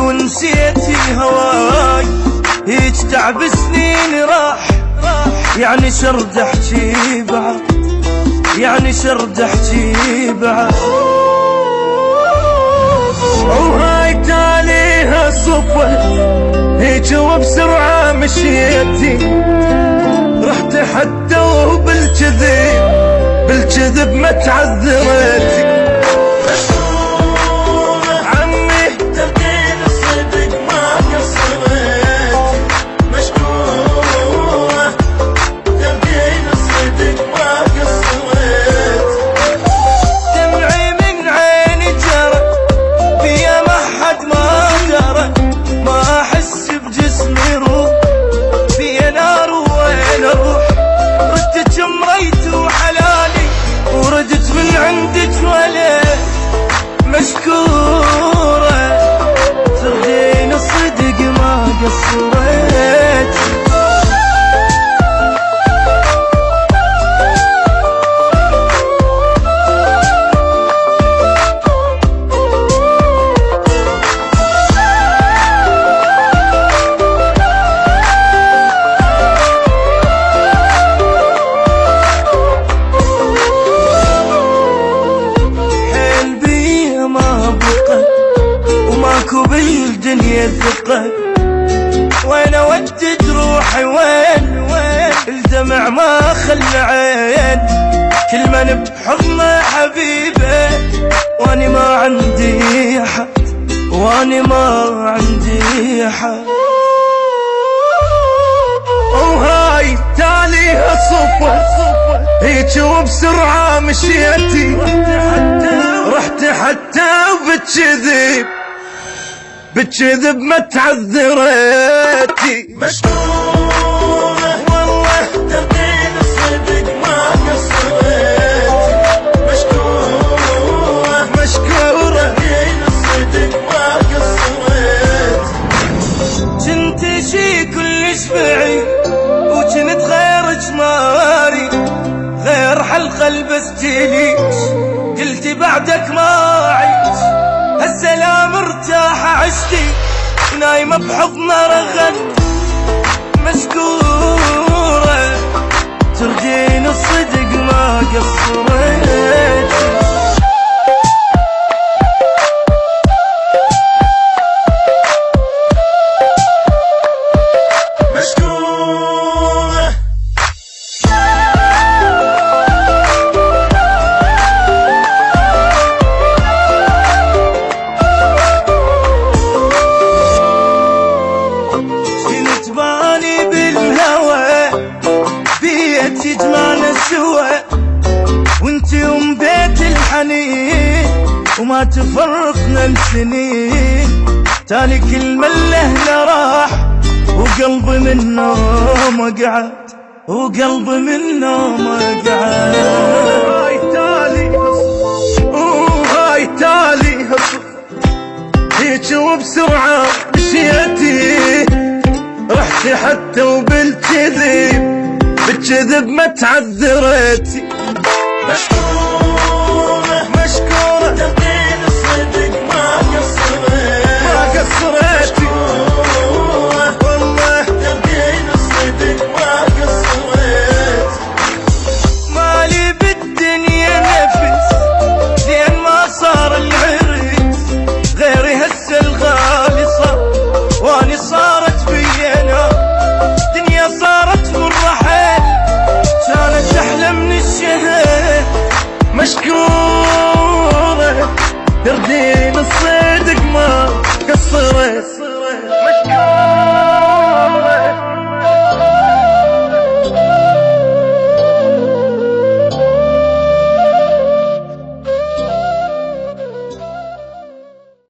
ونسيتي هواي، هيج تعب سنين راح، يعني شرد احكي بعد، يعني شرد احكي بعد. وهاي تاليها صفوة هيج وبسرعة مشيتي، رحت حتى وبالكذب بالكذب ما تعذرتي. مشكورة ترضين الصدق ما قصرت. بالدنيا ثقة وين اودد روحي، وين الدمع ما خلى عين، كل من بحضنه حبيبه واني ما عندي حد، واني ما عندي حد. وهاي تاليها صفوة هيج وبسرعة مشيتي، رحت حتى وبالكذب بالكذب ما تعذرتي. مشكورة والله ترضين الصدق ما قصرت، مشكورة ترضين الصدق ما قصرت. كنت شي كلش بعيد وكنت غير جماري، غير حلقة لبستيليش قلتي بعدك ما عيش، هالسلام ارتاح عشتي ونايمة بحضنه رغد. مشكورة ترجين الصدق ما قصرت. جمعنا سوا وانتي بيت الحنين، وما تفرقنا لسنين، تالي كل من لهنا راح وقلبي منه ما قعد، وقلبي منه ما قعد. هاي تالي وهاي تالي هيج وبسرعة مشيتي، رحت حتى وبالكذب بالكذب ما تعذرتي. مشكورة